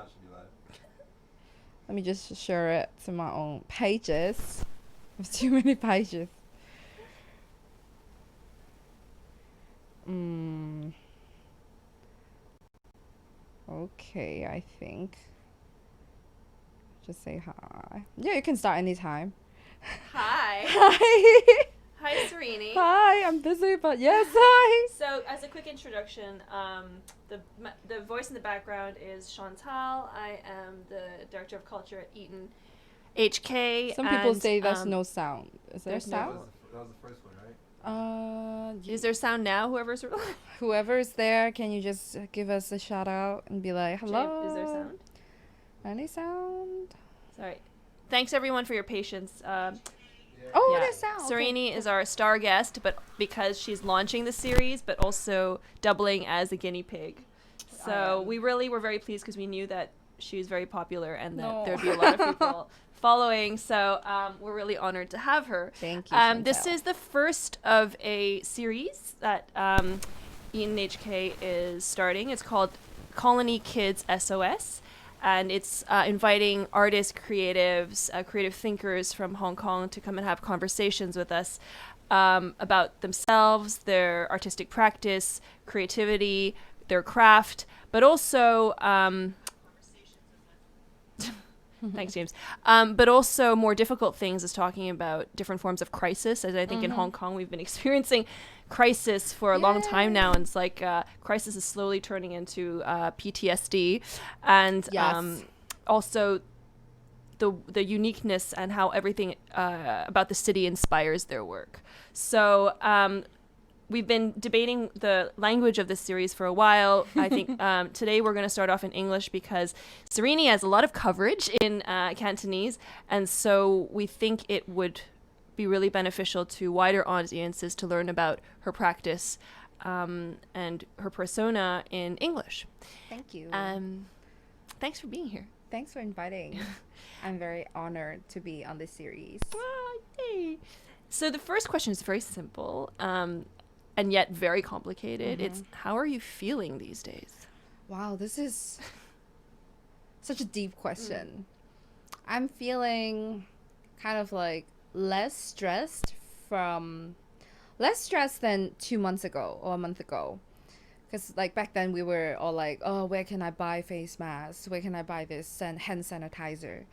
it should be live. Let me just share it to my own pages. There's too many pages. Okay, I think. Just say hi. Yeah, you can start anytime. Hi. Hi. Hi, Serrini. Hi, I'm busy, but yes, hi. So, as a quick introduction, the voice in the background is Chantal. I am the Director of Culture at Eton HK. Some people say there's no sound. Is there there's no- sound? That was the first one, right? Is there sound now, whoever's... Whoever's there, can you just give us a shout out and be like, hello? Is there sound? Any sound? Sorry. Thanks, everyone, for your patience. Oh, Yeah. there's sound. Serrini is our star guest, but because she's launching the series, but also doubling as a guinea pig. So we really were very pleased because we knew that she was very popular and that there'd be a lot of people following. So we're really honored to have her. Thank you. This is the first of a series that Eton HK is starting. It's called Colony Kids SOS. And it's inviting artists, creatives, creative thinkers from Hong Kong to come and have conversations with us about themselves, their artistic practice, creativity, their craft, but also thanks, James. But also more difficult things is talking about different forms of crisis. As I think in Hong Kong, we've been experiencing crisis for a long time now. And it's like crisis is slowly turning into PTSD. And also the uniqueness and how everything about the city inspires their work. So we've been debating the language of this series for a while. I think today we're going to start off in English because Serrini has a lot of coverage in Cantonese, and so we think it would be really beneficial to wider audiences to learn about her practice and her persona in English. Thank you. Thanks for being here. Thanks for inviting. I'm very honored to be on this series. Yay. So the first question is very simple. And yet very complicated. It's how are you feeling these days? Wow, this is such a deep question. I'm feeling kind of like less stressed than 2 months ago or a month ago. Because like back then we were all like, oh, where can I buy face masks? Where can I buy this hand sanitizer?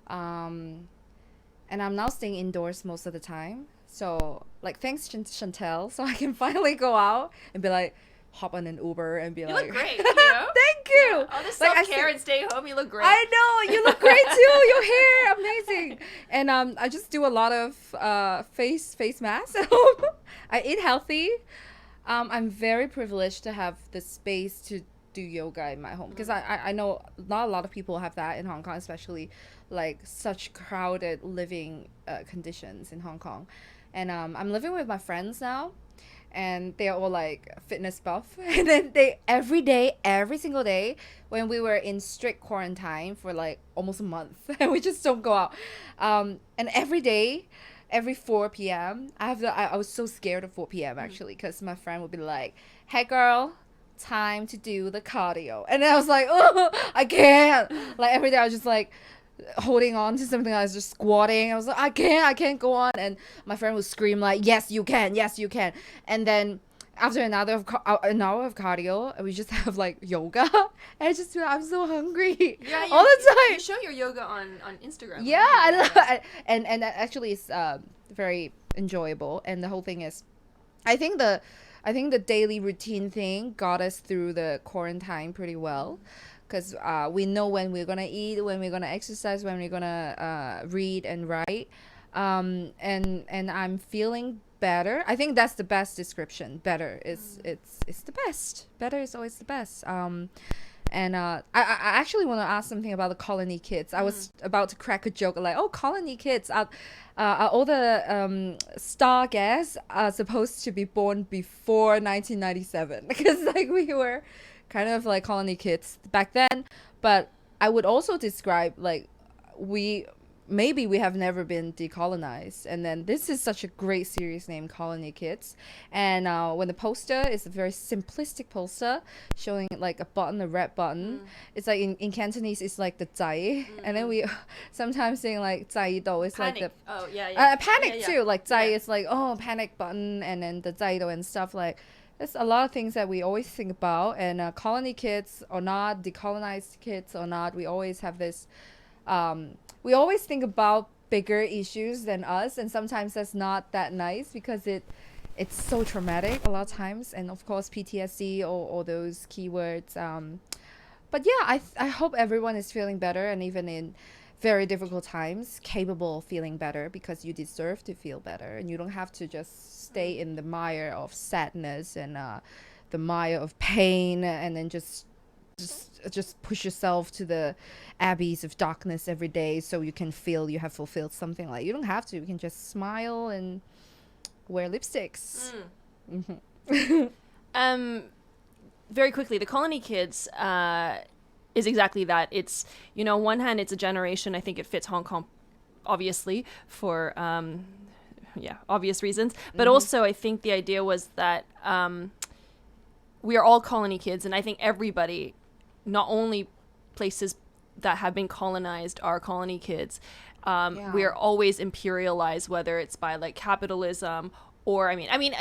And I'm now staying indoors most of the time. So, like, thanks Chantel, so I can finally go out and be like, hop on an Uber and be You like... look great, you know? Thank you! Yeah, all this self-care and stay home, you look great. I know, you look great too! Your hair, amazing! And I just do a lot of face masks at home. I eat healthy. I'm very privileged to have the space to do yoga in my home. Because I know not a lot of people have that in Hong Kong, especially like such crowded living conditions in Hong Kong. And I'm living with my friends now, and they're all like fitness buff. And then every single day, when we were in strict quarantine for like almost a month, and we just don't go out. And every day, every 4 p.m., I was so scared of 4 p.m. actually, because my friend would be like, "Hey girl, time to do the cardio." And then I was like, "Oh, I can't." Like every day I was just like holding on to something. I was just squatting. I was like, I can't go on. And my friend would scream like, yes you can. And then after an hour of cardio, we just have like yoga. And I just feel I'm so hungry all the time. You show your yoga on Instagram. Yeah, I love it. And that actually is very enjoyable. And the whole thing is, I think the daily routine thing got us through the quarantine pretty well. Because we know when we're going to eat, when we're going to exercise, when we're going to read and write. And I'm feeling better. I think that's the best description. Better is it's the best. Better is always the best. And I actually want to ask something about the Colony Kids. I was about to crack a joke like, oh, Colony Kids are all the star guests are supposed to be born before 1997 because like we were kind of like Colony Kids back then. But I would also describe like we maybe we have never been decolonized. And then this is such a great series named Colony Kids. And when the poster is a very simplistic poster showing like a button, a red button. It's like in Cantonese, it's like the 仔. And then we sometimes saying like 仔度 is like the panic too. Like 仔 is like, oh, panic button. And then the 仔度 and stuff like. There's a lot of things that we always think about. And colony kids or not, decolonized kids or not, we always have this we always think about bigger issues than us, and sometimes that's not that nice because it's so traumatic a lot of times, and of course PTSD or those keywords. But yeah, I hope everyone is feeling better, and even in very difficult times, capable of feeling better, because you deserve to feel better, and you don't have to just stay in the mire of sadness and the mire of pain, and then just push yourself to the abbeys of darkness every day so you can feel you have fulfilled something. Like, you don't have to. You can just smile and wear lipsticks. Very quickly, the Colony Kids is exactly that. It's, you know, on one hand, it's a generation. I think it fits Hong Kong, obviously, for obvious reasons. But also, I think the idea was that we are all colony kids, and I think everybody, not only places that have been colonized are colony kids. We are always imperialized, whether it's by like capitalism or I mean,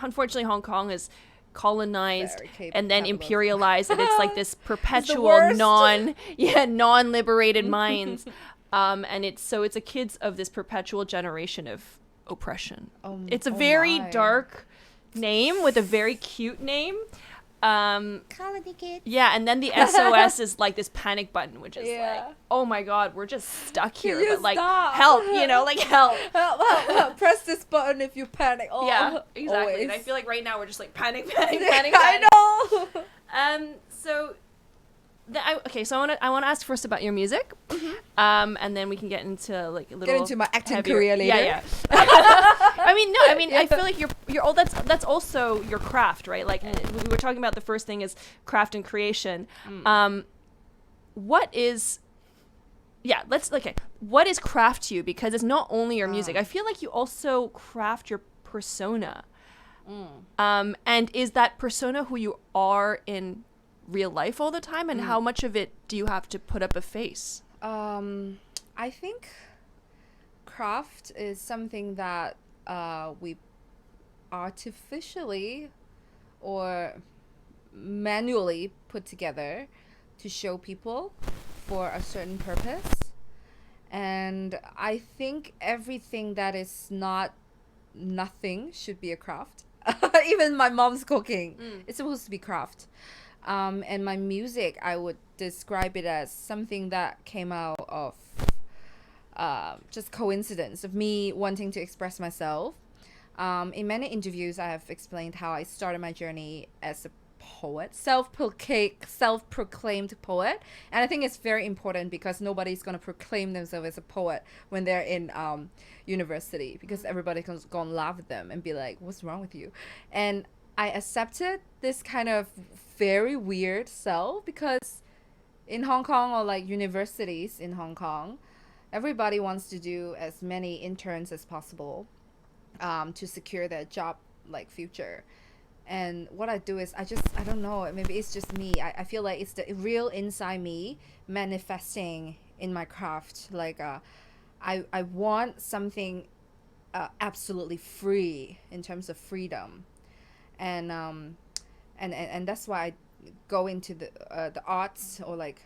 unfortunately, Hong Kong is colonized and then imperialized, and it's like this perpetual non-liberated minds. And it's a kids of this perpetual generation of oppression. It's a very dark name with a very cute name. Colony Kids. Yeah, and then the SOS is like this panic button, which is like, oh my god, we're just stuck here. But like, help, you know, like help. help. Press this button if you panic. Oh, yeah, exactly. Always. And I feel like right now we're just like panic. I know. So I want to ask first about your music, and then we can get into like a little. Get into my acting career later. Yeah. I feel like you're all that's also your craft, right? Like we were talking about, the first thing is craft and creation. What is craft to you? Because it's not only your music. I feel like you also craft your persona. And is that persona who you are in real life all the time, and how much of it do you have to put up a face? I think craft is something that we artificially or manually put together to show people for a certain purpose. And I think everything that is not nothing should be a craft. Even my mom's cooking, it's supposed to be craft. And my music, I would describe it as something that came out of just coincidence of me wanting to express myself. In many interviews, I have explained how I started my journey as a poet, self-proclaimed poet. And I think it's very important, because nobody's going to proclaim themselves as a poet when they're in university, because everybody's going to laugh at them and be like, what's wrong with you? And I accepted this kind of very weird self, because in Hong Kong, or like universities in Hong Kong, everybody wants to do as many interns as possible to secure their job like future. And what I do is I don't know, maybe it's just me. I feel like it's the real inside me manifesting in my craft. Like I want something absolutely free in terms of freedom. And that's why I go into the arts, or like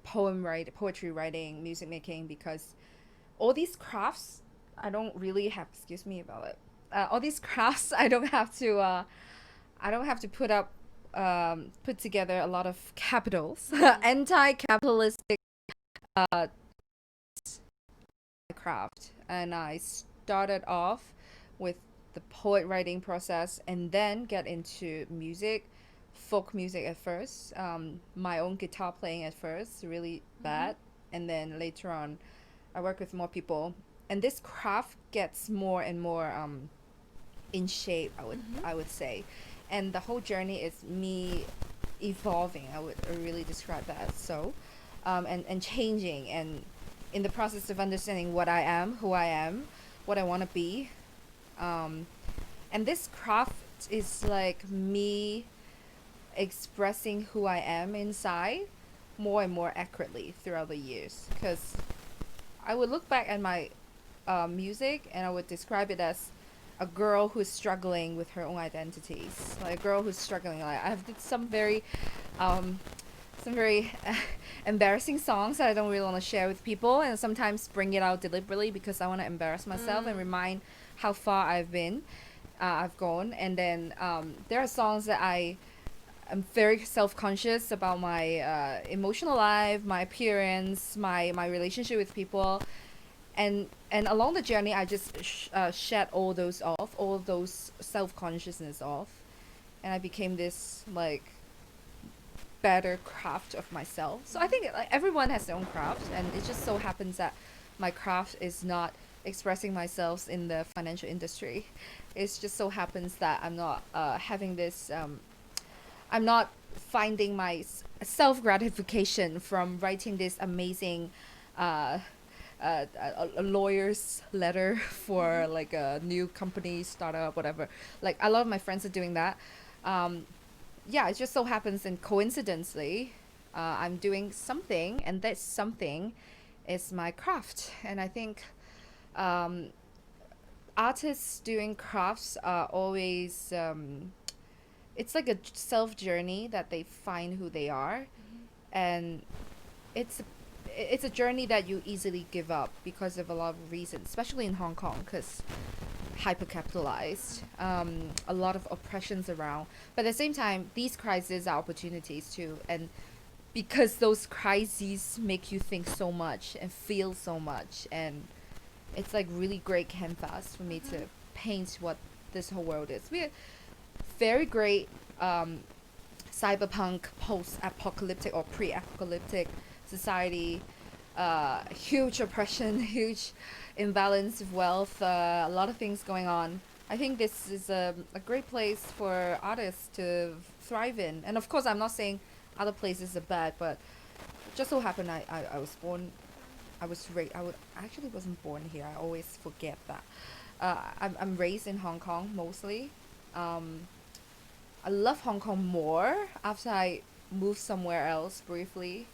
poetry writing, music making, because all these crafts I don't really have. Excuse me about it. All these crafts I don't have to put together a lot of capitals, anti-capitalistic craft. And I started off with the poet writing process, and then get into music, folk music at first, my own guitar playing at first, really bad, and then later on I work with more people, and this craft gets more and more in shape, I would say. And the whole journey is me evolving. I would really describe that. So and changing, and in the process of understanding what I am, who I am, what I want to be. And this craft is like me expressing who I am inside more and more accurately throughout the years. Because I would look back at my music and I would describe it as a girl who's struggling with her own identities, like a girl who's struggling. Like I have did some very embarrassing songs that I don't really want to share with people, and sometimes bring it out deliberately because I want to embarrass myself and remind how far I've gone. And then there are songs that I'm very self-conscious about my emotional life, my appearance, my relationship with people, and along the journey I just shed all those off, all those self-consciousness off, and I became this like better craft of myself. So I think like everyone has their own craft, and it just so happens that my craft is not expressing myself in the financial industry. It just so happens that I'm not having this I'm not finding my self-gratification from writing this amazing a lawyer's letter for like a new company startup, whatever. Like a lot of my friends are doing that. Yeah, it just so happens, and coincidentally I'm doing something, and that something is my craft. And I think artists doing crafts are always it's like a self journey that they find who they are. And it's a journey that you easily give up because of a lot of reasons, especially in Hong Kong, because hyper-capitalized, a lot of oppressions around. But at the same time, these crises are opportunities too. And because those crises make you think so much and feel so much, and it's like really great canvas for me to paint what this whole world is. We're very great cyberpunk, post-apocalyptic or pre-apocalyptic society, huge oppression, huge imbalance of wealth, a lot of things going on. I think this is a great place for artists to thrive in. And of course, I'm not saying other places are bad, but it just so happened I was born, I actually wasn't born here. I always forget that. I'm raised in Hong Kong mostly. I love Hong Kong more after I moved somewhere else briefly.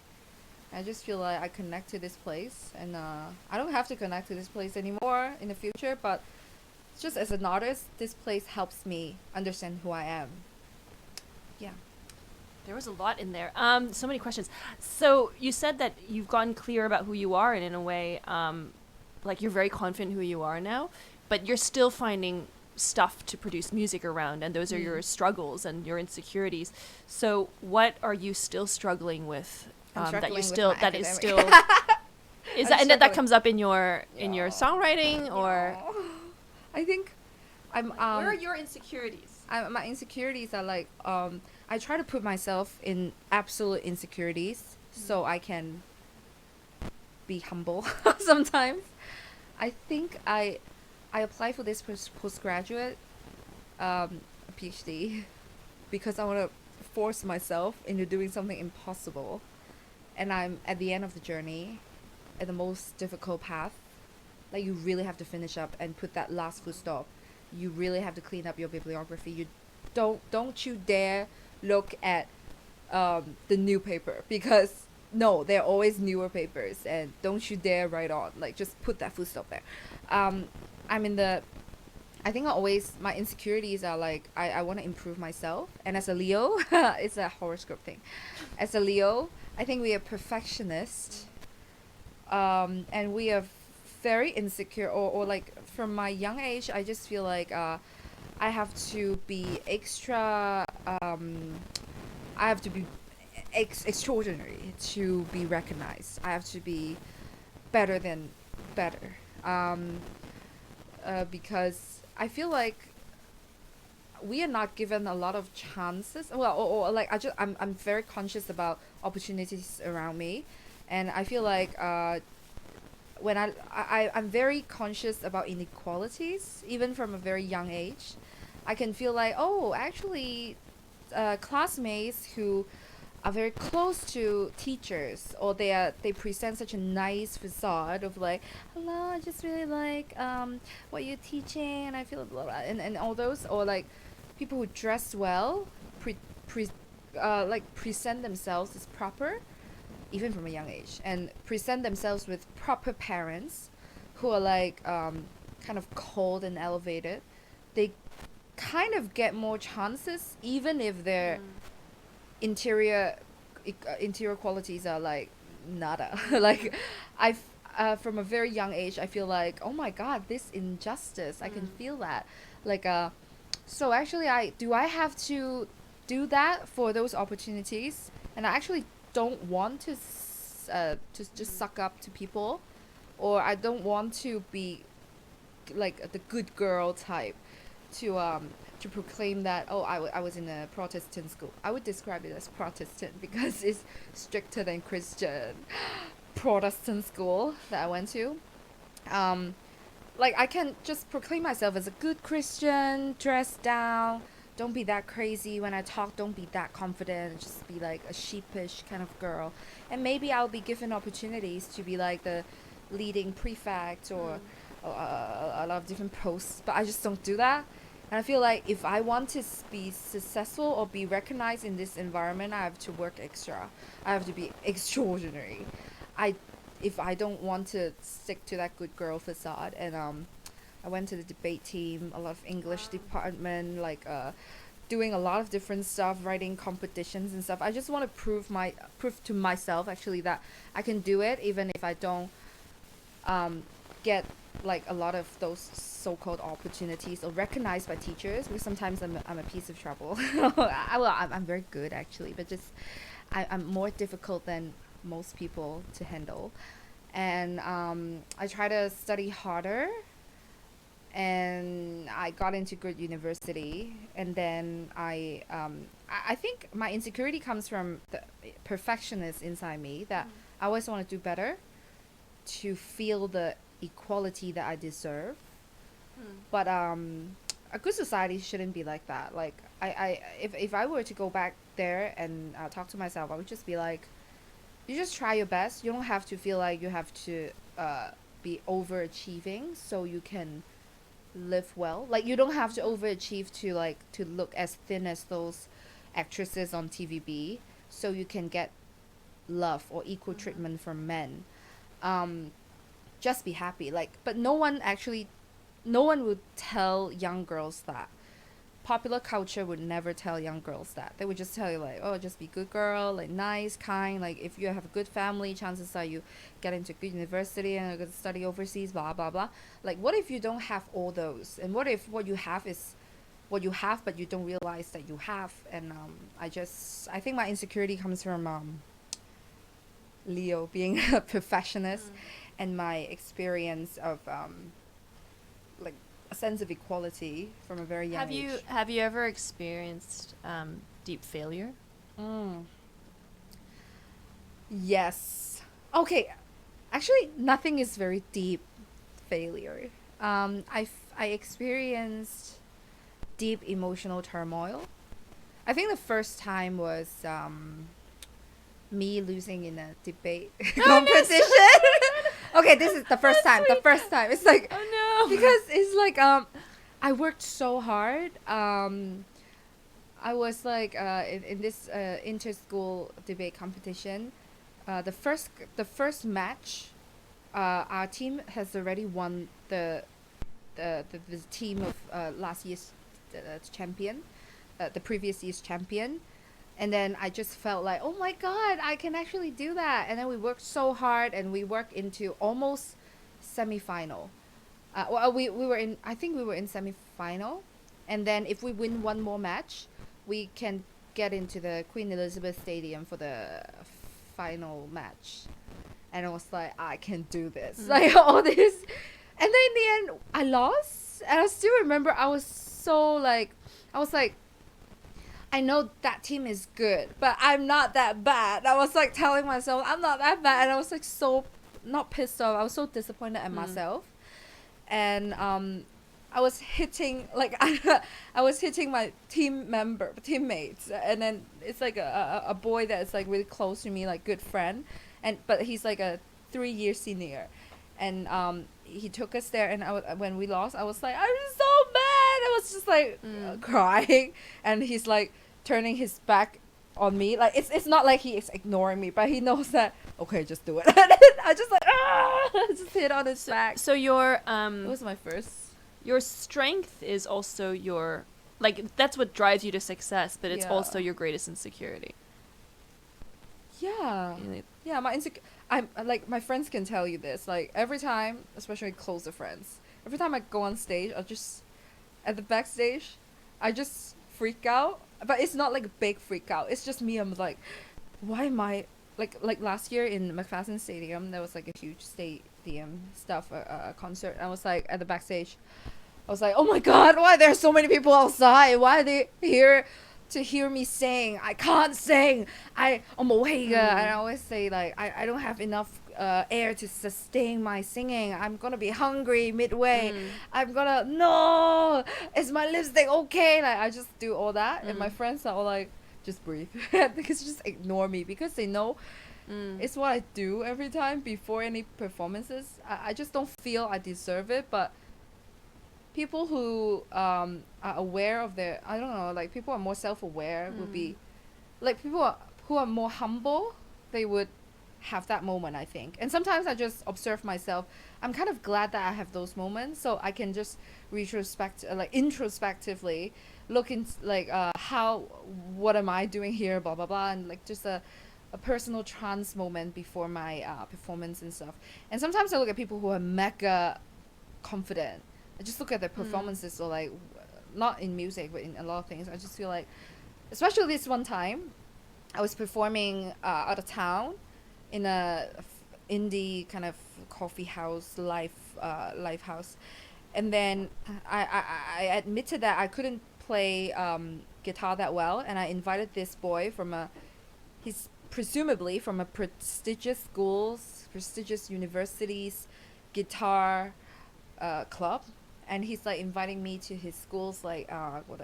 I just feel like I connect to this place, and I don't have to connect to this place anymore in the future, but just as an artist, this place helps me understand who I am. Yeah. There was a lot in there. So many questions. So you said that you've gotten clear about who you are, and in a way, like you're very confident who you are now, but you're still finding stuff to produce music around, and those are your struggles and your insecurities. So what are you still struggling with? That you're still that academic. Is still is that, and that comes up in your songwriting, or I think I'm where are your insecurities? My insecurities are like I try to put myself in absolute insecurities so I can be humble sometimes. I think I applied for this postgraduate PhD because I want to force myself into doing something impossible. And I'm at the end of the journey, at the most difficult path. Like you really have to finish up and put that last full stop. You really have to clean up your bibliography. You don't you dare look at the new paper, because no, there are always newer papers, and don't you dare write on. Like just put that full stop there. I think my insecurities are like I want to improve myself, and as a Leo, it's a horoscope thing. As a Leo, I think we are perfectionists, and we are very insecure, or like from my young age, I just feel like I have to be extra, I have to be extraordinary to be recognized. I have to be better than better, because I feel like we are not given a lot of chances. Well, or like I'm very conscious about opportunities around me, and I feel like when I'm very conscious about inequalities, even from a very young age. I can feel like, oh, actually, classmates who are very close to teachers, or they present such a nice facade of like, hello, I just really like what you're teaching, and I feel blah, blah, and all those, or like people who dress well, like present themselves as proper, even from a young age, and present themselves with proper parents who are like kind of cold and elevated. They kind of get more chances, even if their interior qualities are like nada. Like I've from a very young age, I feel like, oh my god, this injustice, I can feel that, like so actually I have to do that for those opportunities, and I actually don't want to just suck up to people, or I don't want to be like the good girl type to proclaim that, oh, I was in a Protestant school. I would describe it as Protestant because it's stricter than Christian Protestant school that I went to. Like I can just proclaim myself as a good Christian, dress down, don't be that crazy when I talk, don't be that confident, just be like a sheepish kind of girl. And maybe I'll be given opportunities to be like the leading prefect or a lot of different posts, but I just don't do that. And I feel like if I want to be successful or be recognized in this environment, I have to work extra. I have to be extraordinary. If I don't want to stick to that good girl facade, and I went to the debate team, a lot of English department, like doing a lot of different stuff, writing competitions and stuff. I just want to prove to myself actually that I can do it, even if I don't get like a lot of those so-called opportunities or recognized by teachers, because sometimes I'm a piece of trouble. I'm very good actually, but just I'm more difficult than most people to handle. And I try to study harder, and I got into good university, and then I think my insecurity comes from the perfectionist inside me, that I always want to do better to feel the equality that I deserve. But a good society shouldn't be like that. Like if I were to go back there and talk to myself, I would just be like, you just try your best. You don't have to feel like you have to be overachieving so you can live well. Like you don't have to overachieve to look as thin as those actresses on TVB so you can get love or equal treatment from men. Just be happy. Like, but no one would tell young girls that. Popular culture would never tell young girls that. They would just tell you like, oh, just be good girl, like nice, kind. Like if you have a good family, chances are you get into good university and you're going to study overseas, blah, blah, blah. Like what if you don't have all those? And what if what you have is what you have, but you don't realize that you have? And I think my insecurity comes from Leo being a perfectionist, and my experience of like a sense of equality from a very young age. Have you ever experienced deep failure? Yes. Okay. Actually, nothing is very deep failure. I experienced deep emotional turmoil. I think the first time was me losing in a debate competition. Okay, this is the first time. The first time. It's like, oh no, because it's like I worked so hard. I was like in this inter-school debate competition. The first match, our team has already won the team of last year's champion, the previous year's champion. And then I just felt like, oh my god, I can actually do that. And then we worked so hard, and we worked into almost semi-final. Well, we were in, I think we were in semi-final. And then if we win one more match, we can get into the Queen Elizabeth Stadium for the final match. And I was like, I can do this. Like all this. And then in the end, I lost. And I still remember I was like, I know that team is good, but I'm not that bad. I was like telling myself I'm not that bad, and I was like so not pissed off. I was so disappointed at myself, and I I was hitting like I was hitting my teammates, and then it's like a boy that's like really close to me, like good friend, but he's like a 3-year senior, and he took us there, and when we lost, I was like, I'm so mad. I was just like crying, and he's like turning his back on me, like it's not like he is ignoring me, but he knows that okay, just do it. And then I just like just hit on his back. So your It was my first. your strength is also your, like, that's what drives you to success, but it's Yeah. also your greatest insecurity. Yeah. Yeah, I'm like, my friends can tell you this. Like every time, especially closer friends, every time I go on stage, at the backstage, I just freak out. But it's not like a big freak out. It's just me. I'm like, why am I like last year in McPherson Stadium? There was like a huge stadium stuff, a concert. And I was like at the backstage. I was like, oh my God, why are there so many people outside? Why are they here to hear me sing? I can't sing. I'm awake. And I always say like, I don't have enough air to sustain my singing. I'm gonna be hungry midway. No, is my lipstick okay? Like I just do all that, and my friends are all like, just breathe. Because just ignore me, because they know it's what I do every time before any performances. I just don't feel I deserve it, but people who are aware of their, I don't know, like people are more self-aware would be like people who are more humble, they would have that moment, I think. And sometimes I just observe myself. I'm kind of glad that I have those moments, so I can just introspectively look into like what am I doing here, blah blah blah, and like just a personal trance moment before my performance and stuff. And sometimes I look at people who are mega confident. I just look at their performances, or like not in music but in a lot of things. I just feel like, especially this one time, I was performing out of town in a indie kind of coffee house live house, and then I admitted that I couldn't play guitar that well, and I invited this boy he's presumably from a prestigious university's guitar club, and he's like inviting me to his school's like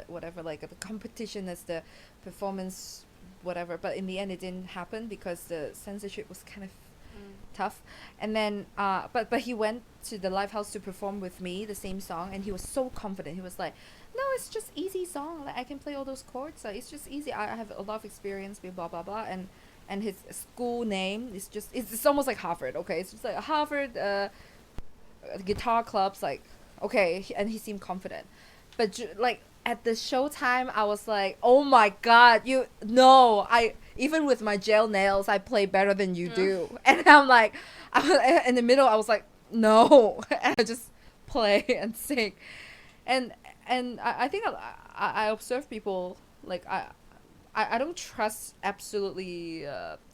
whatever, like the competition as the performance whatever. But in the end it didn't happen because the censorship was kind of tough. And then but he went to the live house to perform with me the same song, and he was so confident. He was like, no, it's just easy song, like I can play all those chords, like it's just easy, I have a lot of experience with blah blah blah. And his school name is just, it's almost like Harvard. Okay, it's just like a Harvard guitar club's like, okay. And he seemed confident, but like at the showtime I was like, oh my God, I even with my gel nails I play better than you do. And I'm like, in the middle I was like, no. And I just play and sing, and I think I observe people, like I don't trust absolutely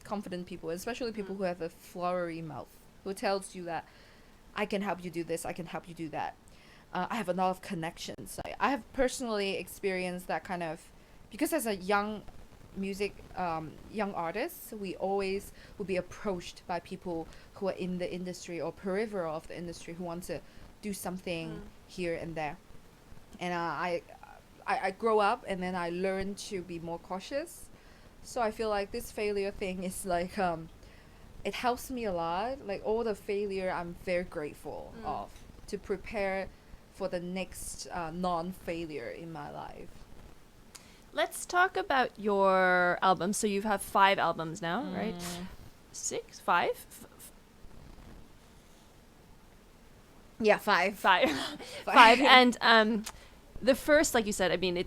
confident people, especially people who have a flowery mouth, who tells you that I can help you do this, I can help you do that. I have a lot of connections. I have personally experienced that kind of, because as a young artist, we always would be approached by people who are in the industry or peripheral of the industry, who want to do something here and there. And I grow up, and then I learn to be more cautious. So I feel like this failure thing is like it helps me a lot. Like all the failure I'm very grateful of, to prepare for the next non-failure in my life. Let's talk about your albums. So you have 5 albums now, right? 6? 5? Yeah, 5. 5. 5. And the first, like you said, I mean,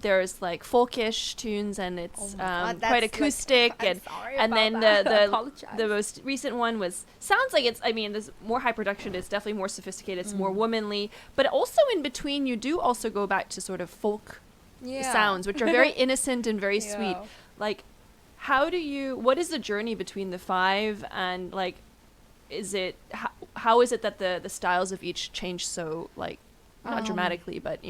there's like folkish tunes, and it's quite acoustic, like, and then the most recent one sounds like it's, I mean, there's more high production, it's definitely more sophisticated, it's more womanly, but also in between you do also go back to sort of folk sounds, which are very innocent and very sweet. Like, what is the journey between the 5, and like, how is it that the styles of each change so, like, not dramatically, but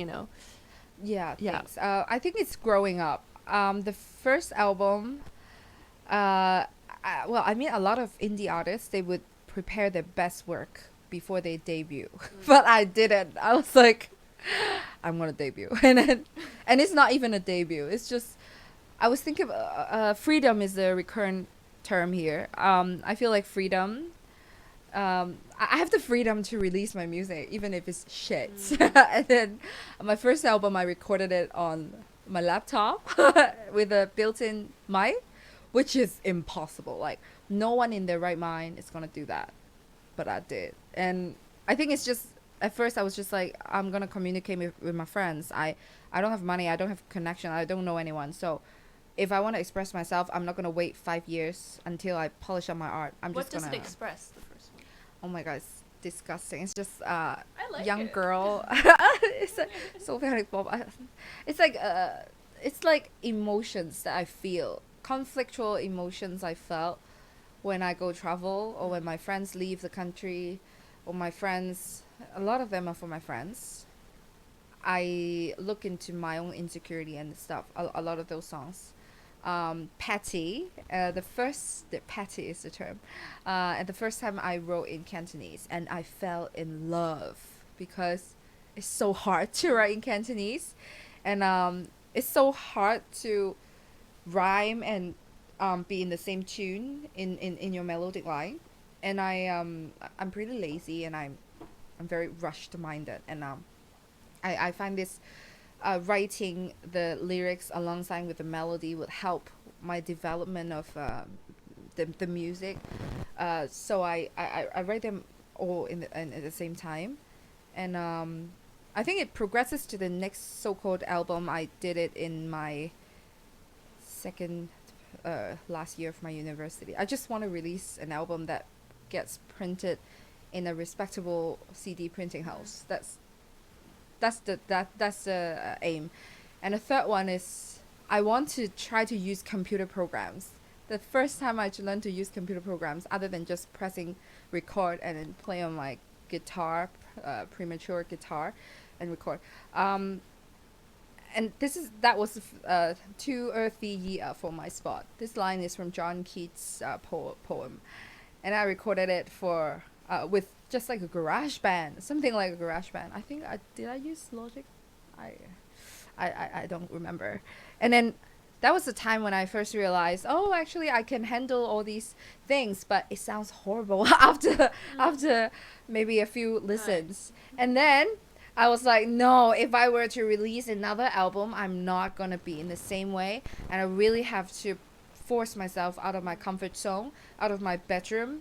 Yeah, thanks. I think it's growing up. The first album, well, I mean, a lot of indie artists, they would prepare their best work before they debut. But I didn't. I was like, I'm gonna debut. And it's not even a debut. It's just, I was thinking freedom is the recurrent term here. I feel like freedom. I have the freedom to release my music, even if it's shit. And then my first album, I recorded it on my laptop with a built-in mic, which is impossible. Like, no one in their right mind is gonna do that, but I did. And I think it's just, at first I was just like, I'm gonna communicate with my friends. I don't have money, I don't have connection, I don't know anyone. So if I want to express myself, I'm not gonna wait 5 years until I polish up my art. What does it express, the first one? Oh my god, it's disgusting. It's just I like young it. girl. It's so very Bob. It's like emotions that I feel, conflictual emotions I felt when I go travel, or when my friends leave the country, or my friends, a lot of them are for my friends. I look into my own insecurity and stuff, a lot of those songs. Petty, petty is the term. And the first time I wrote in Cantonese, and I fell in love because it's so hard to write in Cantonese, and it's so hard to rhyme and be in the same tune in your melodic line. And I'm pretty lazy, and I'm very rushed minded, and I find this writing the lyrics alongside with the melody would help my development of the music. So I write them all at the same time, and I think it progresses to the next so-called album. I did it in my second last year of my university. I just want to release an album that gets printed in a respectable CD printing house. That's the aim. And the third one is, I want to try to use computer programs. The first time I learned to use computer programs, other than just pressing record and then play on my guitar, premature guitar, and record. And that was too earthy for my spot. This line is from John Keats' poem, and I recorded it for with just like a garage band, something like a garage band. I think did I use Logic? I don't remember. And then that was the time when I first realized, oh, actually I can handle all these things, but it sounds horrible after maybe a few listens. And then I was like, no, if I were to release another album, I'm not gonna be in the same way, and I really have to force myself out of my comfort zone, out of my bedroom,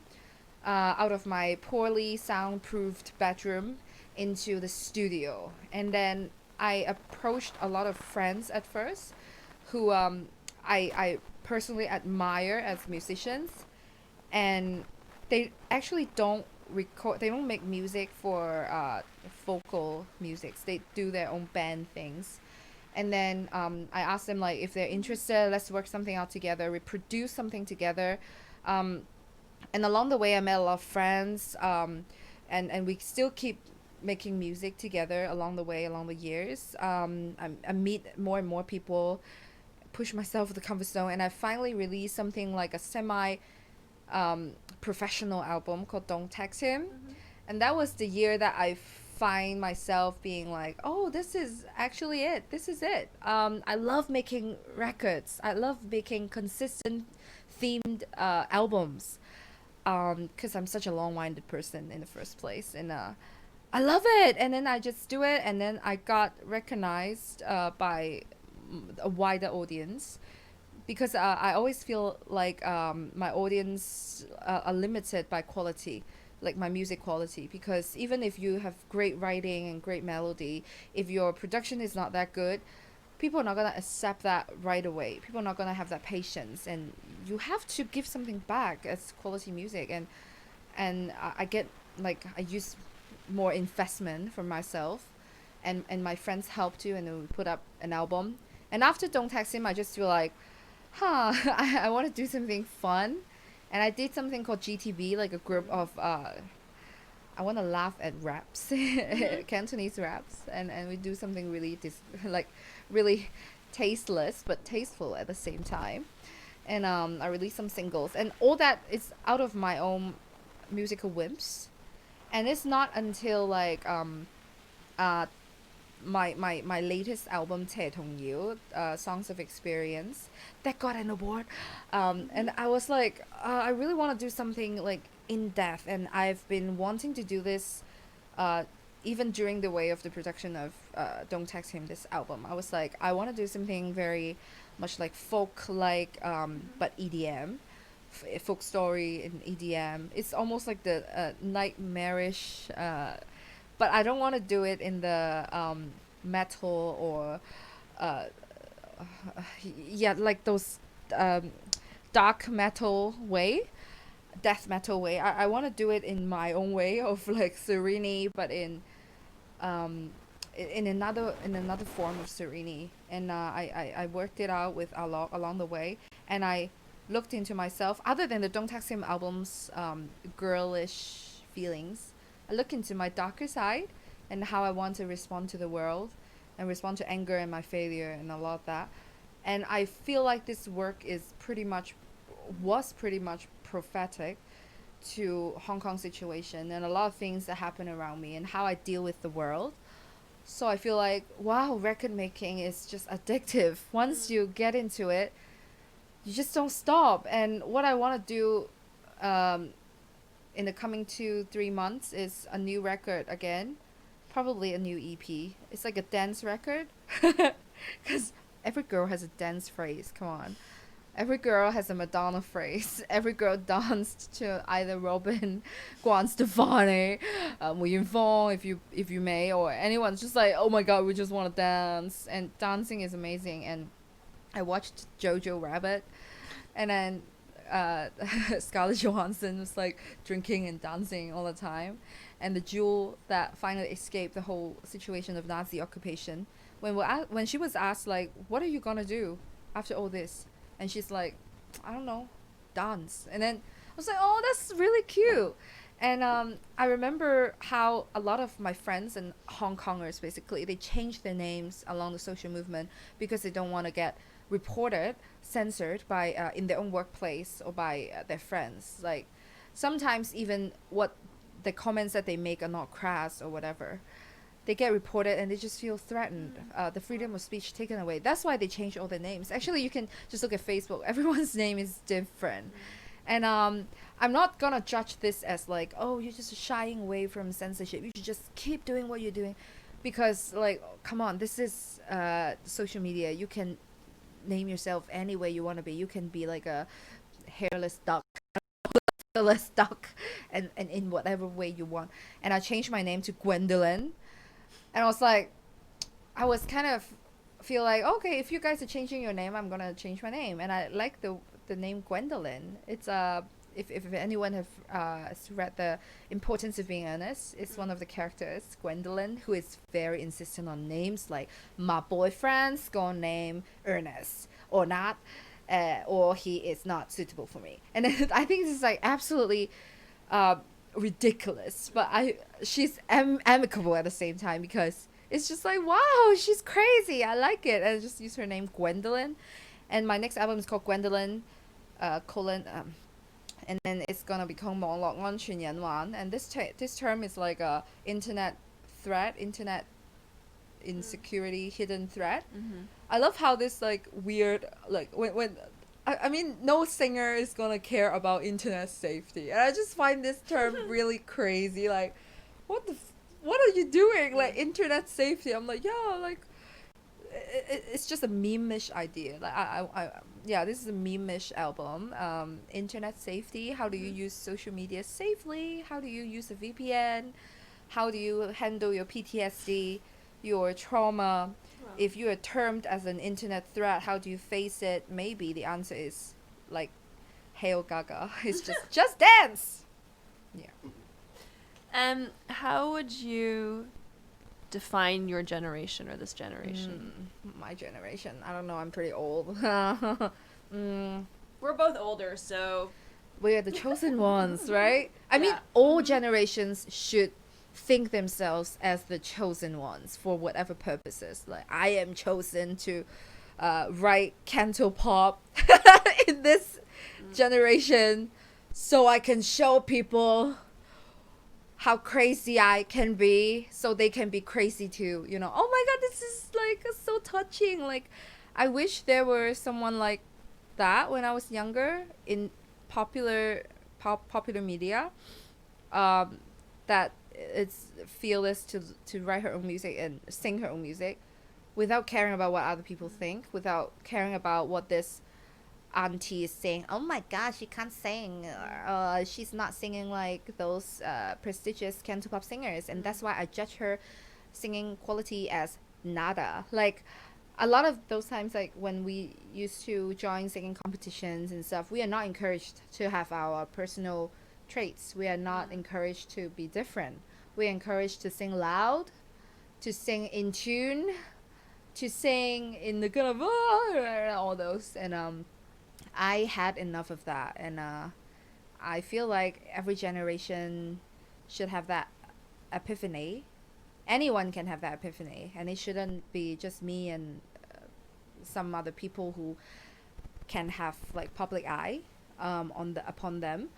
out of my poorly soundproofed bedroom into the studio. And then I approached a lot of friends at first who I personally admire as musicians, and they actually don't make music for vocal music. They do their own band things. And then I asked them, like, if they're interested, let's work something out together. We produce something together. And along the way, I met a lot of friends, and we still keep making music together along the way, along the years. I meet more and more people, push myself to the comfort zone, and I finally released something like a semi professional album called Don't Text Him. And that was the year that I find myself being like, oh, this is actually it. This is it. I love making records. I love making consistent themed albums. Because I'm such a long-winded person in the first place, and I love it. And then I just do it, and then I got recognized by a wider audience, because I always feel like my audience are limited by quality, like my music quality, because even if you have great writing and great melody, if your production is not that good, people are not going to accept that right away. People are not going to have that patience, and you have to give something back as quality music. And I get, like, I use more investment from myself, and my friends help too, and then we put up an album. And after Don't Text Him, I just feel like, I want to do something fun. And I did something called GTV, like a group of I want to laugh at raps, Cantonese raps, and we do something really really tasteless but tasteful at the same time. And I released some singles, and all that is out of my own musical whims. And it's not until like uh my latest album Te Tong Yu, Songs of Experience, that got an award. And I was like, I really want to do something like in depth, and I've been wanting to do this uh even during the way of the production of Don't Text Him, this album. I was like, I want to do something very much like folk like, but EDM, folk story in EDM. It's almost like the nightmarish, but I don't want to do it in the metal or uh, yeah, like those um, dark metal way, death metal way. I want to do it in my own way of like Serrini, but um, in another form of Serrini. And I worked it out with along the way, and I looked into myself. Other than the Don't Text Him album's girlish feelings, I look into my darker side and how I want to respond to the world and respond to anger and my failure and a lot of that. And I feel like this work was pretty much prophetic to Hong Kong situation and a lot of things that happen around me and how I deal with the world. So I feel like, wow, record making is just addictive. Once you get into it, you just don't stop. And what I want to do um, in the coming 2-3 months is a new record again, probably a new EP. It's like a dance record, because every girl has a dance phrase. Come on, every girl has a Madonna phrase. Every girl danced to either Robin, Gwen Stefani, Wu Yunfeng, if you may, or anyone. It's just like, oh my god, we just want to dance, and dancing is amazing. And I watched Jojo Rabbit, and then Scarlett Johansson was like drinking and dancing all the time, and the jewel that finally escaped the whole situation of Nazi occupation. When she was asked like, "What are you gonna do after all this?" and she's like, "I don't know, dance." And then I was like, "Oh, that's really cute." And I remember how a lot of my friends and Hong Kongers basically they changed their names along the social movement because they don't want to get reported, censored by in their own workplace or by their friends. Like sometimes even what the comments that they make are not crass or whatever. They get reported and they just feel threatened. The freedom of speech taken away. That's why they change all their names. Actually, you can just look at Facebook. Everyone's name is different. And I'm not gonna judge this as like, oh, you're just shying away from censorship. You should just keep doing what you're doing, because like, come on, this is social media. You can name yourself any way you want to be. You can be like a hairless duck, hairless duck, and in whatever way you want. And I changed my name to Gwendolyn, and I was like, I was kind of feel like, okay, if you guys are changing your name, I'm gonna change my name. And I like the name Gwendolyn. It's if anyone have read The Importance of Being Earnest, it's one of the characters, Gwendolyn, who is very insistent on names like my boyfriend's gonna name Ernest or not, or he is not suitable for me. And then I think this is like absolutely ridiculous, but she's amicable at the same time, because it's just like, wow, she's crazy. I like it. And I just use her name Gwendolyn. And my next album is called Gwendolyn, and then it's gonna become 網絡安全隱患. And this term is like a internet threat, internet insecurity, hidden threat. I love how this like weird, like when I mean, no singer is gonna care about internet safety, and I just find this term really crazy. Like, what are you doing? Like internet safety? I'm like, yeah, like it's just a meme-ish idea. Like yeah, this is a meme-ish album. Internet safety. How do you use social media safely? How do you use a VPN? How do you handle your PTSD, your trauma? If you are termed as an internet threat, how do you face it? Maybe the answer is like Hail Gaga. It's just dance. Yeah. How would you define your generation or this generation? My generation. I don't know. I'm pretty old. We're both older, so We're the chosen ones, right? I mean, all generations should think themselves as the chosen ones for whatever purposes. Like, I am chosen to write canto pop in this generation so I can show people how crazy I can be so they can be crazy too, you know. Oh my god, this is like so touching. Like I wish there were someone like that when I was younger in popular media, that it's fearless to write her own music and sing her own music without caring about what other people think, without caring about what this auntie is saying. Oh my god, she can't sing. She's not singing like those prestigious cantopop singers, and that's why I judge her singing quality as nada. Like a lot of those times, like when we used to join singing competitions and stuff, we are not encouraged to have our personal traits. We are not encouraged to be different. We're encouraged to sing loud, to sing in tune, to sing in the kind of all those. And I had enough of that, and I feel like every generation should have that epiphany. Anyone can have that epiphany, and it shouldn't be just me and some other people who can have like public eye upon them.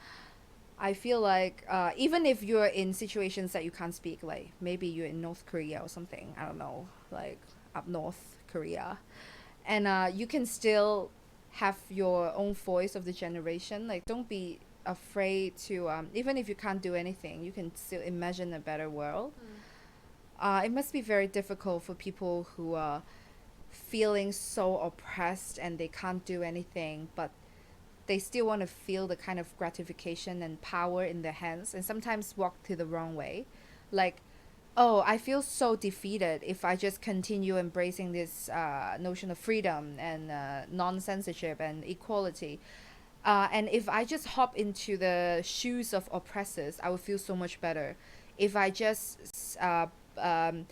I feel like even if you're in situations that you can't speak, like maybe you're in North Korea or something, I don't know, like up North Korea, and you can still have your own voice of the generation. Like don't be afraid to even if you can't do anything, you can still imagine a better world. It must be very difficult for people who are feeling so oppressed and they can't do anything, but they still want to feel the kind of gratification and power in their hands, and sometimes walk to the wrong way. Like, oh, I feel so defeated if I just continue embracing this notion of freedom and non-censorship and equality. And if I just hop into the shoes of oppressors, I would feel so much better. If I um,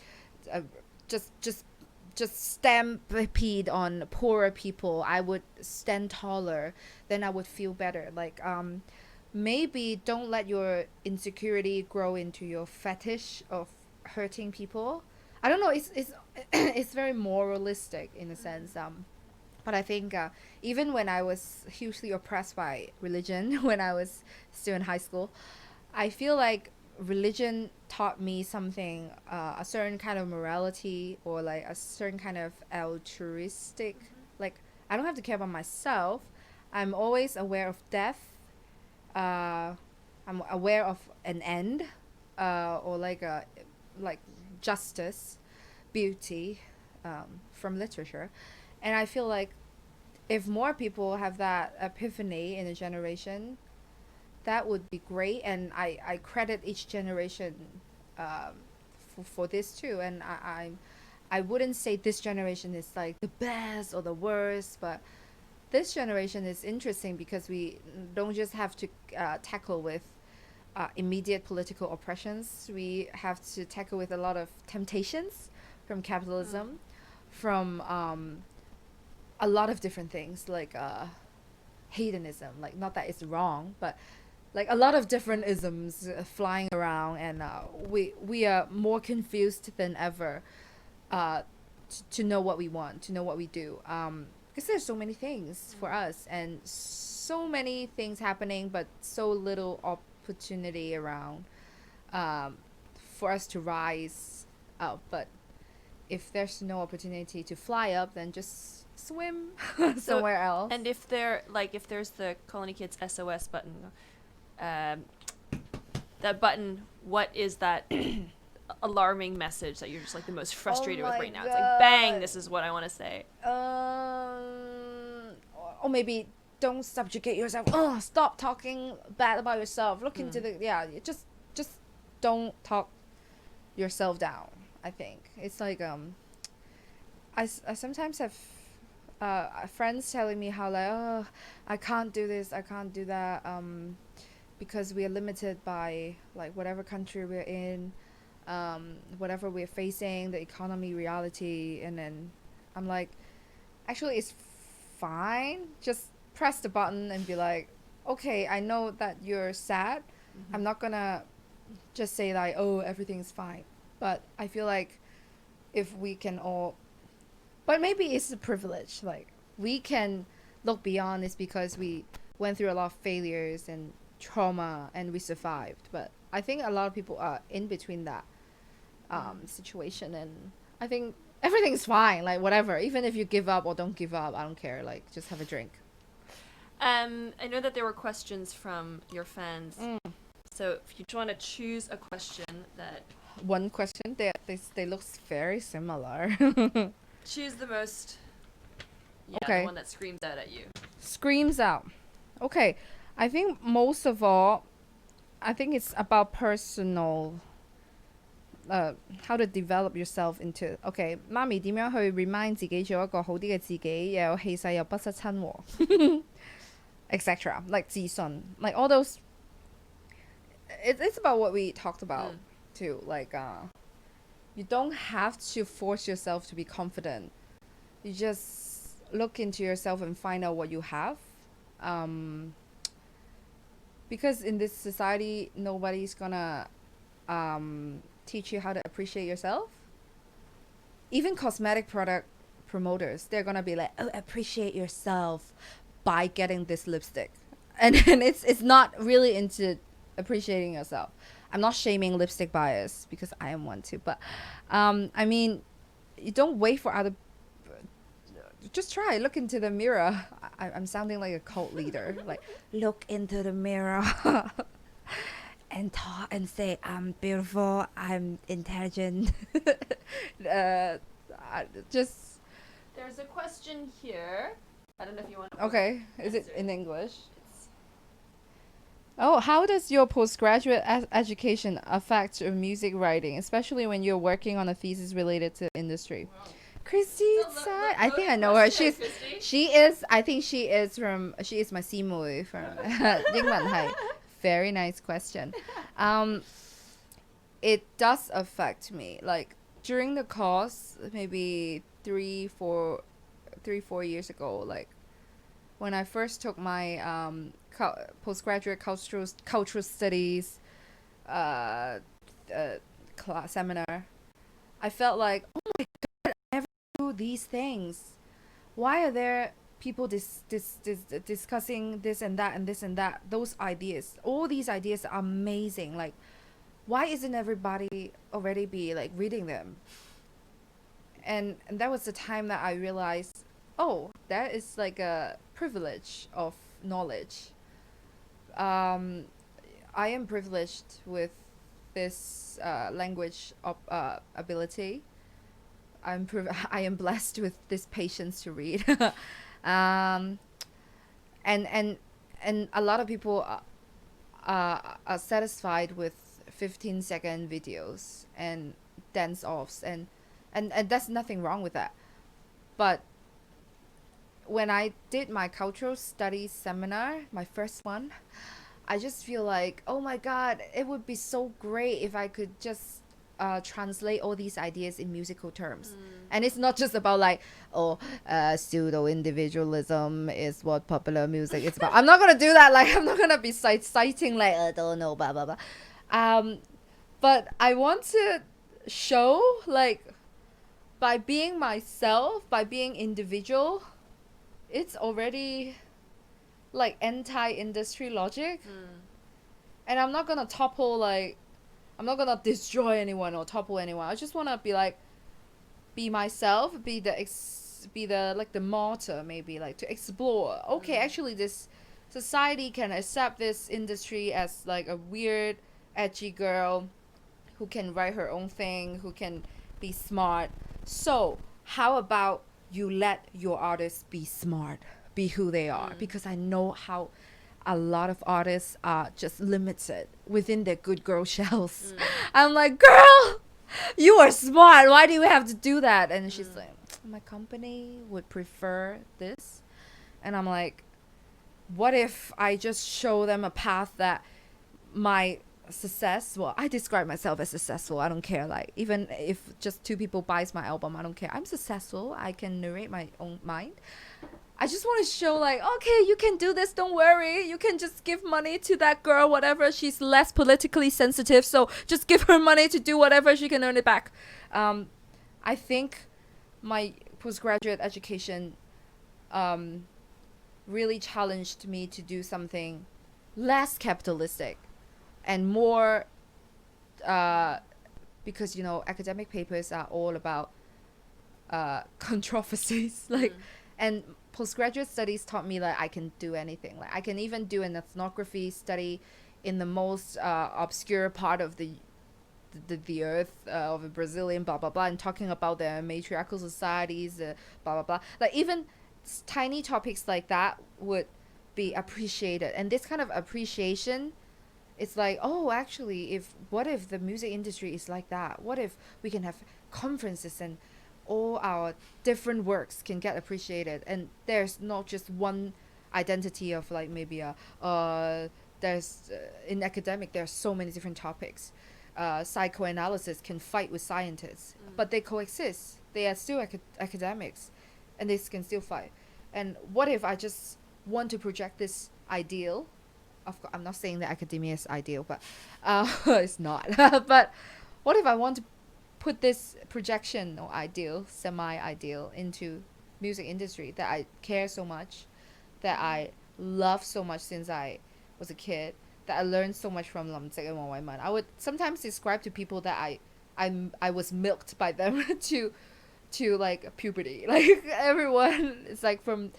uh, just stampede on poorer people, I would stand taller, then I would feel better. Like maybe don't let your insecurity grow into your fetish of hurting people. I don't know, it's it's very moralistic in a sense. But I think even when I was hugely oppressed by religion when I was still in high school, I feel like religion taught me something, a certain kind of morality, or like a certain kind of altruistic, like I don't have to care about myself. I'm always aware of death. I'm aware of an end, or like justice, beauty, from literature. And I feel like if more people have that epiphany in a generation, that would be great. And I credit each generation for this too. And I wouldn't say this generation is like the best or the worst, but this generation is interesting because we don't just have to tackle with immediate political oppressions. We have to tackle with a lot of temptations from capitalism, from a lot of different things, like hedonism. Like, not that it's wrong, but like a lot of different isms flying around, and we are more confused than ever to know what we want, to know what we do. Because there's so many things for us, and so many things happening, but so little opportunity around for us to rise up. But if there's no opportunity to fly up, then just swim somewhere else. And if there's the Colony Kids SOS button, that button, what is that alarming message that you're just like the most frustrated with right now? It's like, bang, this is what I want to say. Or maybe don't subjugate yourself. Oh, stop talking bad about yourself. Look into the just don't talk yourself down. I think it's like I sometimes have friends telling me how like, oh, I can't do this, I can't do that, because we are limited by like whatever country we're in, whatever we're facing, the economy reality. And then I'm like, actually it's fine, just press the button and be like, okay, I know that you're sad. I'm not gonna just say like, oh, everything's fine. But I feel like if we can all, but maybe it's a privilege, like we can look beyond this because we went through a lot of failures and trauma and we survived. But I think a lot of people are in between that situation, and I think everything's fine. Like whatever, even if you give up or don't give up, I don't care. Like just have a drink. I know that there were questions from your fans. So if you want to choose a question that... One question, they look very similar. Choose the most... Yeah, Okay. the one that screams out at you. Screams out. Okay. I think most of all, I think it's about personal... how to develop yourself into... Okay, 媽咪點樣去 remind 自己做一個好啲嘅自己，又有氣勢又不失親和，etc. Like 自信. Like all those... It's about what we talked about too. Like, you don't have to force yourself to be confident. You just look into yourself and find out what you have. Because in this society, nobody's gonna teach you how to appreciate yourself. Even cosmetic product promoters, they're gonna be like, oh, appreciate yourself by getting this lipstick. And it's not really into appreciating yourself. I'm not shaming lipstick buyers because I am one too, but I mean, you don't wait for other... Just try, look into the mirror. I'm sounding like a cult leader. Like, look into the mirror and talk and say, I'm beautiful, I'm intelligent. Just... There's a question here. I don't know if you want to... Okay, is it in English? Oh, how does your postgraduate education affect your music writing, especially when you're working on a thesis related to industry? Wow. Christy, I think I know her. She is my 師妹 from 英文係 very nice question. It does affect me. Like during the course, maybe 3-4 years ago, like when I first took my postgraduate cultural studies class seminar, I felt like, oh my god, I never do these things. Why are there people discussing this and that and this and that? Those ideas, all these ideas are amazing. Like, why isn't everybody already be like reading them? And that was the time that I realized, oh, that is like a privilege of knowledge. I am privileged with this language ability. I am blessed with this patience to read. And a lot of people are satisfied with 15-second videos and dance offs, and there's nothing wrong with that. But when I did my cultural studies seminar, my first one, I just feel like, oh my god, it would be so great if I could just translate all these ideas in musical terms. And it's not just about like, pseudo-individualism is what popular music is about. I'm not going to do that. Like, I'm not going to be citing like, I don't know, blah, blah, blah. But I want to show, like, by being myself, by being individual, it's already like anti-industry logic. And I'm not gonna topple, like, I'm not gonna destroy anyone or topple anyone. I just want to be like, be myself, be the like the martyr, maybe, like to explore. Okay, actually this society can accept this industry as like a weird edgy girl who can write her own thing, who can be smart. So how about you let your artists be smart, be who they are? Because I know how a lot of artists are just limited within their good girl shells. I'm like, girl, you are smart. Why do you have to do that? And she's like, my company would prefer this. And I'm like, what if I just show them a path that my success, well, I describe myself as successful. I don't care. Like, even if just 2 people buys my album, I don't care. I'm successful. I can narrate my own mind. I just want to show, like, okay, you can do this. Don't worry. You can just give money to that girl, whatever. She's less politically sensitive, so just give her money to do whatever. She can earn it back. I think my postgraduate education really challenged me to do something less capitalistic and more because you know academic papers are all about controversies, like, and postgraduate studies taught me that I can do anything. Like I can even do an ethnography study in the most obscure part of the earth of a Brazilian blah blah blah, and talking about their matriarchal societies, blah blah blah. Like even tiny topics like that would be appreciated, and this kind of appreciation, it's like, oh, actually, what if the music industry is like that? What if we can have conferences and all our different works can get appreciated, and there's not just one identity of like maybe there's in academic there's so many different topics. Psychoanalysis can fight with scientists, but they coexist. They are still academics, and they can still fight. And what if I just want to project this ideal? Of course, I'm not saying that academia is ideal, but it's not. But what if I want to put this projection or ideal, semi-ideal, into music industry that I care so much, that I love so much since I was a kid, that I learned so much from Lam Zek and Wang Weiman. I would sometimes describe to people that I was milked by them to like puberty. Like everyone, it's like from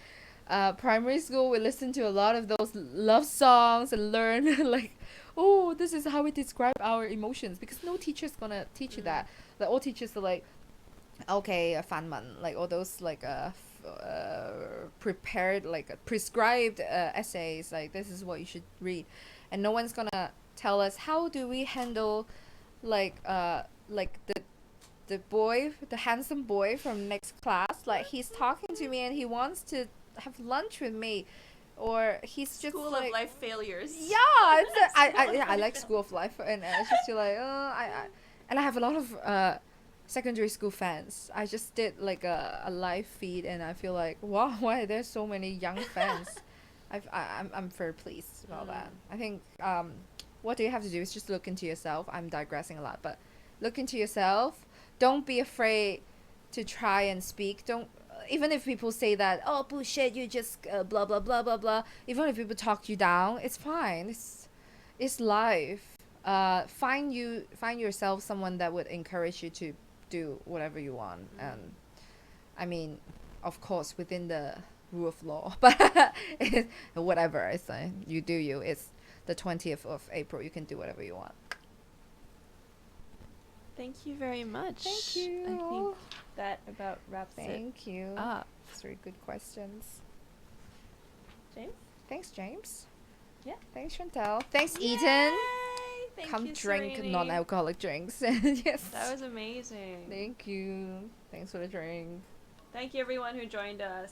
primary school, we listen to a lot of those love songs and learn like, oh, this is how we describe our emotions, because no teacher's gonna teach you that. Like all teachers are like, okay, fanman, like all those like prepared, like prescribed essays, like this is what you should read, and no one's gonna tell us how do we handle like the boy, the handsome boy from next class, like he's talking to me and he wants to have lunch with me, or he's just School like, of Life failures. yeah, it's I like School of Life, and it's just like and I have a lot of secondary school fans. I just did like a live feed, and I feel like, wow, why there's so many young fans. I'm very pleased about that. I think what do you have to do is just look into yourself. I'm digressing a lot, but look into yourself. Don't be afraid to try and speak. Don't, even if people say that, oh bullshit, you just blah blah blah blah blah. Even if people talk you down, it's fine. It's life. Find yourself someone that would encourage you to do whatever you want, and I mean, of course, within the rule of law, but whatever. It's you do you. It's the 20th of April. You can do whatever you want. Thank you very much. Thank you. I think that about wraps Thank you. it up. 3 good questions. James? Thanks, James. Yeah. Thanks, Chantel. Thanks, Yay! Eden. Thank Come you, drink Serrini. non-alcoholic drinks. Yes. That was amazing. Thank you. Thanks for the drink. Thank you everyone who joined us.